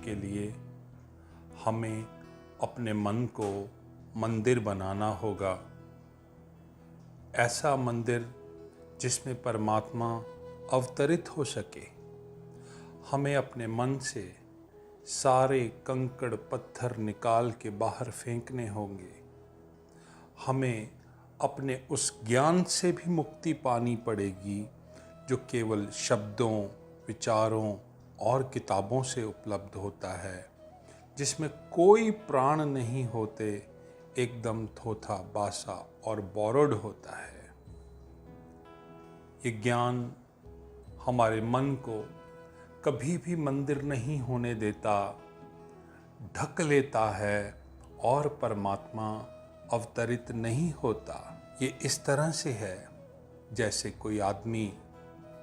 के लिए हमें अपने मन को मंदिर बनाना होगा। ऐसा मंदिर जिसमें परमात्मा अवतरित हो सके। हमें अपने मन से सारे कंकड़ पत्थर निकाल के बाहर फेंकने होंगे। हमें अपने उस ज्ञान से भी मुक्ति पानी पड़ेगी जो केवल शब्दों, विचारों और किताबों से उपलब्ध होता है, जिसमें कोई प्राण नहीं होते, एकदम थोथा बासा और बोरोड होता है। ये ज्ञान हमारे मन को कभी भी मंदिर नहीं होने देता, ढक लेता है और परमात्मा अवतरित नहीं होता। ये इस तरह से है जैसे कोई आदमी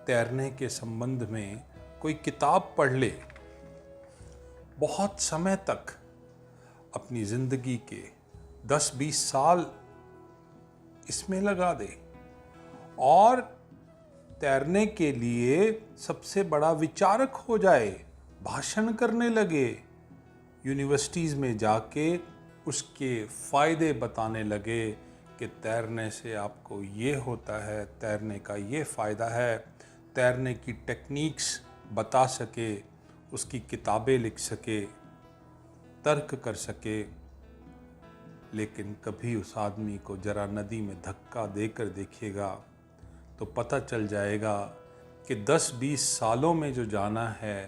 तैरने के संबंध में कोई किताब पढ़ ले, बहुत समय तक अपनी जिंदगी के 10-20 साल इसमें लगा दे और तैरने के लिए सबसे बड़ा विचारक हो जाए, भाषण करने लगे, यूनिवर्सिटीज़ में जाके उसके फ़ायदे बताने लगे कि तैरने से आपको ये होता है, तैरने का ये फ़ायदा है, तैरने की टेक्निक्स बता सके, उसकी किताबें लिख सके, तर्क कर सके। लेकिन कभी उस आदमी को जरा नदी में धक्का देकर देखिएगा तो पता चल जाएगा कि 10-20 सालों में जो जाना है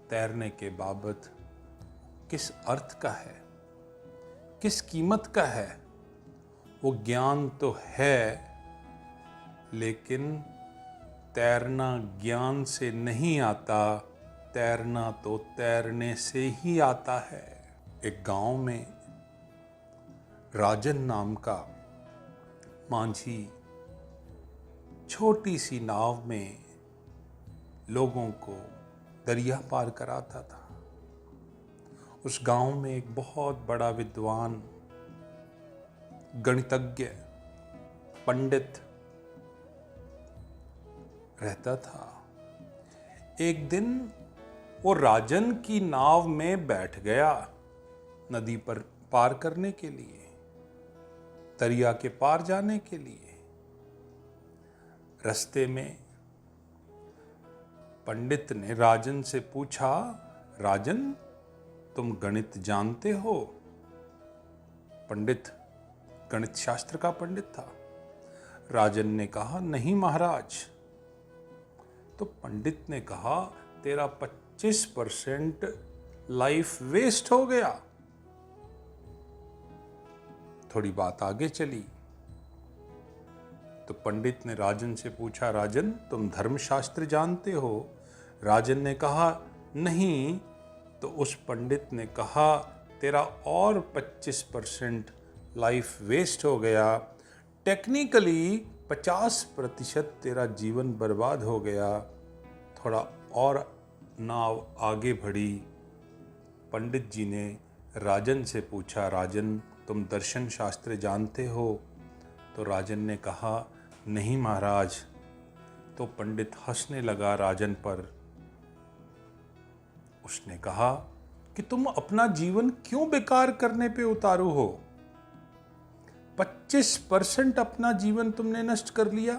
तैरने के बाबत किस अर्थ का है, किस कीमत का है। वो ज्ञान तो है, लेकिन तैरना ज्ञान से नहीं आता, तैरना तो तैरने से ही आता है। एक गांव में राजन नाम का मांझी छोटी सी नाव में लोगों को दरिया पार कराता था। उस गांव में एक बहुत बड़ा विद्वान, गणितज्ञ, पंडित रहता था। एक दिन वो राजन की नाव में बैठ गया नदी पर पार करने के लिए, दरिया के पार जाने के लिए। रास्ते में पंडित ने राजन से पूछा, राजन तुम गणित जानते हो? पंडित गणित शास्त्र का पंडित था। राजन ने कहा, नहीं महाराज। तो पंडित ने कहा, तेरा 25% लाइफ वेस्ट हो गया। थोड़ी बात आगे चली तो पंडित ने राजन से पूछा, राजन तुम धर्मशास्त्र जानते हो? राजन ने कहा, नहीं। तो उस पंडित ने कहा, तेरा और 25% लाइफ वेस्ट हो गया। टेक्निकली 50% तेरा जीवन बर्बाद हो गया। थोड़ा और नाव आगे बढ़ी। पंडित जी ने राजन से पूछा, राजन तुम दर्शन शास्त्र जानते हो? तो राजन ने कहा, नहीं महाराज। तो पंडित हंसने लगा राजन पर। उसने कहा कि तुम अपना जीवन क्यों बेकार करने पे उतारू हो? 25% अपना जीवन तुमने नष्ट कर लिया।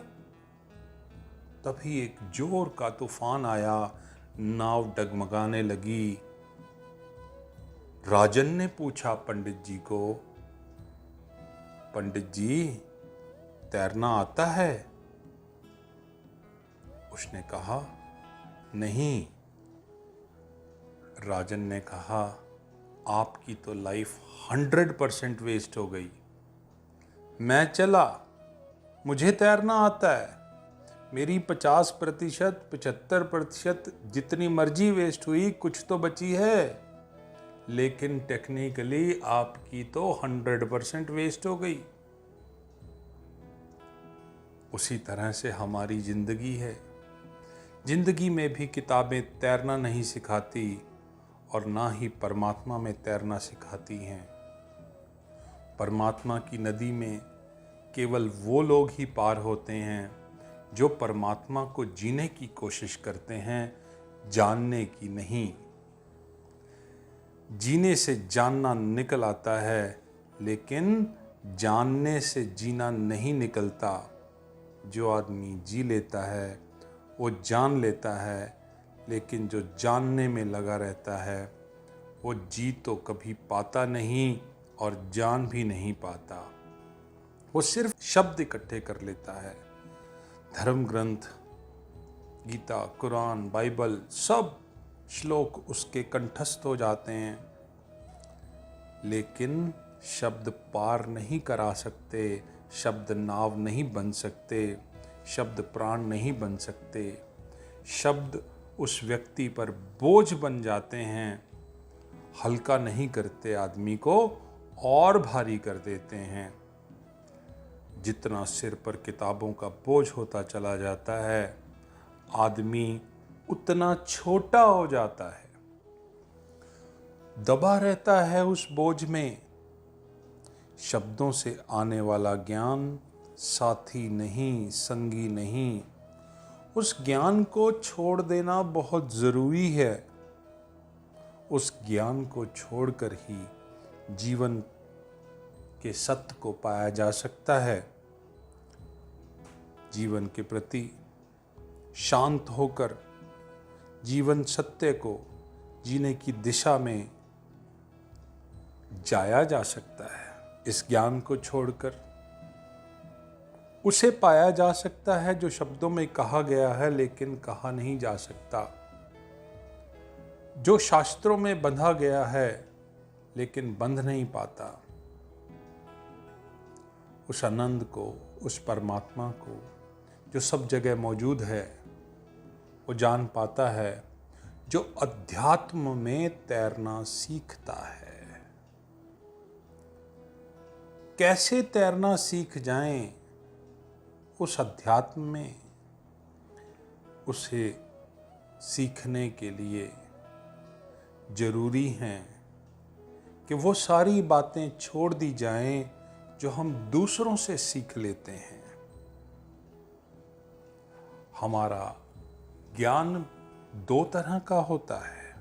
तभी एक जोर का तूफान आया, नाव डगमगाने लगी। राजन ने पूछा पंडित जी को, पंडित जी तैरना आता है? उसने कहा, नहीं। राजन ने कहा, आपकी तो लाइफ 100% वेस्ट हो गई। मैं चला, मुझे तैरना आता है। मेरी 50%, 75% जितनी मर्जी वेस्ट हुई, कुछ तो बची है। लेकिन टेक्निकली आपकी तो 100% वेस्ट हो गई। उसी तरह से हमारी जिंदगी है। जिंदगी में भी किताबें तैरना नहीं सिखाती और ना ही परमात्मा में तैरना सिखाती हैं। परमात्मा की नदी में केवल वो लोग ही पार होते हैं जो परमात्मा को जीने की कोशिश करते हैं, जानने की नहीं। जीने से जानना निकल आता है, लेकिन जानने से जीना नहीं निकलता। जो आदमी जी लेता है वो जान लेता है, लेकिन जो जानने में लगा रहता है वो जी तो कभी पाता नहीं और जान भी नहीं पाता। वो सिर्फ शब्द इकट्ठे कर लेता है। धर्म ग्रंथ, गीता, कुरान, बाइबल, सब श्लोक उसके कंठस्थ हो जाते हैं, लेकिन शब्द पार नहीं करा सकते, शब्द नाव नहीं बन सकते, शब्द प्राण नहीं बन सकते। शब्द उस व्यक्ति पर बोझ बन जाते हैं, हल्का नहीं करते, आदमी को और भारी कर देते हैं। जितना सिर पर किताबों का बोझ होता चला जाता है, आदमी उतना छोटा हो जाता है, दबा रहता है उस बोझ में। शब्दों से आने वाला ज्ञान साथी नहीं, संगी नहीं। उस ज्ञान को छोड़ देना बहुत जरूरी है। उस ज्ञान को छोड़कर ही जीवन के सत्य को पाया जा सकता है। जीवन के प्रति शांत होकर जीवन सत्य को जीने की दिशा में जाया जा सकता है। इस ज्ञान को छोड़कर उसे पाया जा सकता है जो शब्दों में कहा गया है लेकिन कहा नहीं जा सकता, जो शास्त्रों में बंधा गया है लेकिन बंध नहीं पाता। उस आनंद को, उस परमात्मा को जो सब जगह मौजूद है, वो जान पाता है जो अध्यात्म में तैरना सीखता है। कैसे तैरना सीख जाएं उस अध्यात्म में, उसे सीखने के लिए जरूरी है कि वो सारी बातें छोड़ दी जाएं जो हम दूसरों से सीख लेते हैं। हमारा ज्ञान दो तरह का होता है,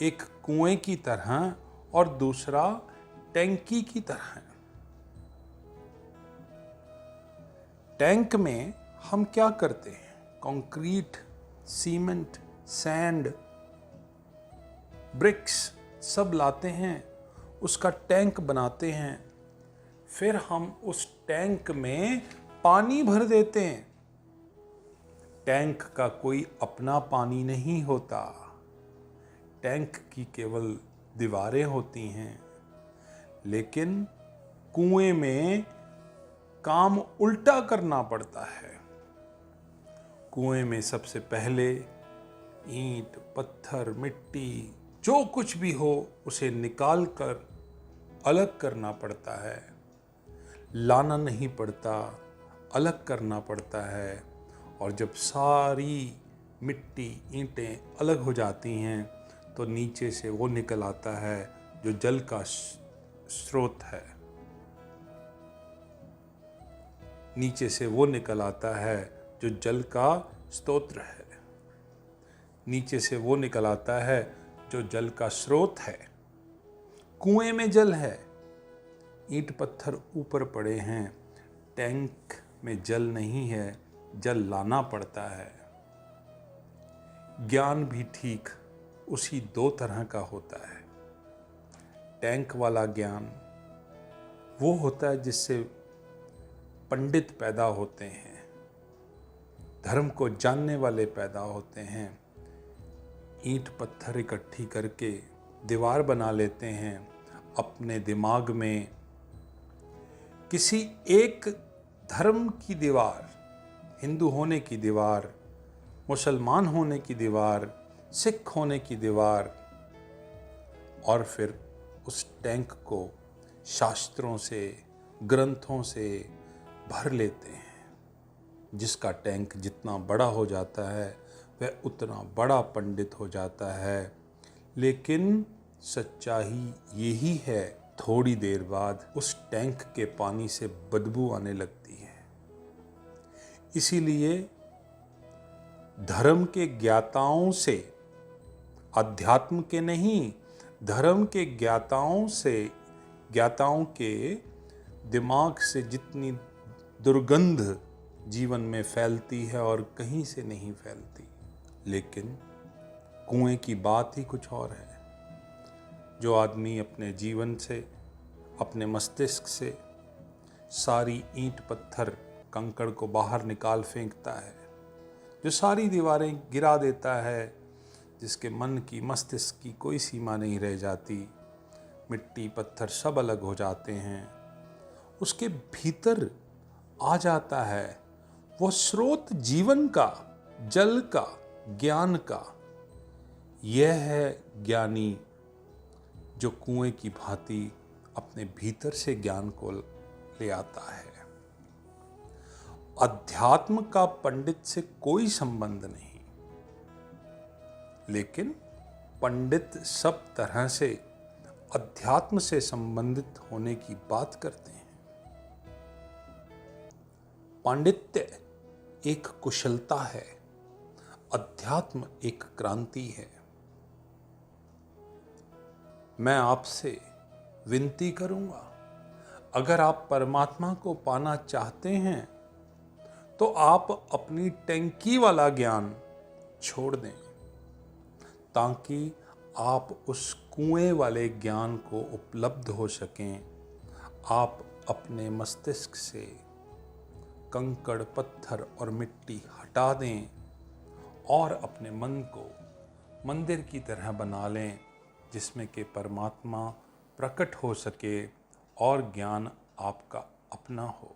एक कुएं की तरह और दूसरा टैंकी की तरह। टैंक में हम क्या करते हैं? कंक्रीट, सीमेंट, सैंड, ब्रिक्स सब लाते हैं, उसका टैंक बनाते हैं, फिर हम उस टैंक में पानी भर देते हैं। टैंक का कोई अपना पानी नहीं होता, टैंक की केवल दीवारें होती हैं। लेकिन कुएं में काम उल्टा करना पड़ता है। कुएं में सबसे पहले ईंट, पत्थर, मिट्टी, जो कुछ भी हो उसे निकाल कर अलग करना पड़ता है। लाना नहीं पड़ता, अलग करना पड़ता है। और जब सारी मिट्टी, ईंटें अलग हो जाती हैं तो नीचे से वो निकल आता है जो जल का स्रोत है। नीचे से वो निकल आता है जो जल का स्तोत्र है। नीचे से वो निकल आता है जो जल का स्रोत है। कुएं में जल है, ईंट पत्थर ऊपर पड़े हैं, टैंक में जल नहीं है, जल लाना पड़ता है। ज्ञान भी ठीक उसी दो तरह का होता है। टैंक वाला ज्ञान वो होता है जिससे पंडित पैदा होते हैं, धर्म को जानने वाले पैदा होते हैं, ईंट पत्थर इकट्ठी करके दीवार बना लेते हैं अपने दिमाग में। किसी एक धर्म की दीवार, हिंदू होने की दीवार, मुसलमान होने की दीवार, सिख होने की दीवार, और फिर उस टैंक को शास्त्रों से, ग्रंथों से भर लेते हैं। जिसका टैंक जितना बड़ा हो जाता है वह उतना बड़ा पंडित हो जाता है। लेकिन सच्चाई यही है, थोड़ी देर बाद उस टैंक के पानी से बदबू आने लगती है। इसीलिए धर्म के ज्ञाताओं से, अध्यात्म के नहीं, धर्म के ज्ञाताओं के दिमाग से जितनी दुर्गंध जीवन में फैलती है और कहीं से नहीं फैलती, लेकिन कुएं की बात ही कुछ और है। जो आदमी अपने जीवन से, अपने मस्तिष्क से सारी ईंट पत्थर कंकड़ को बाहर निकाल फेंकता है, जो सारी दीवारें गिरा देता है, जिसके मन की, मस्तिष्क की कोई सीमा नहीं रह जाती, मिट्टी पत्थर सब अलग हो जाते हैं, उसके भीतर आ जाता है वो स्रोत जीवन का, जल का, ज्ञान का। यह है ज्ञानी जो कुएं की भांति अपने भीतर से ज्ञान को ले आता है। अध्यात्म का पंडित से कोई संबंध नहीं, लेकिन पंडित सब तरह से अध्यात्म से संबंधित होने की बात करते हैं। पांडित्य एक कुशलता है, अध्यात्म एक क्रांति है। मैं आपसे विनती करूंगा, अगर आप परमात्मा को पाना चाहते हैं तो आप अपनी टैंकी वाला ज्ञान छोड़ दें, ताकि आप उस कुएं वाले ज्ञान को उपलब्ध हो सकें। आप अपने मस्तिष्क से कंकड़, पत्थर और मिट्टी हटा दें और अपने मन को मंदिर की तरह बना लें, जिसमें कि परमात्मा प्रकट हो सके और ज्ञान आपका अपना हो।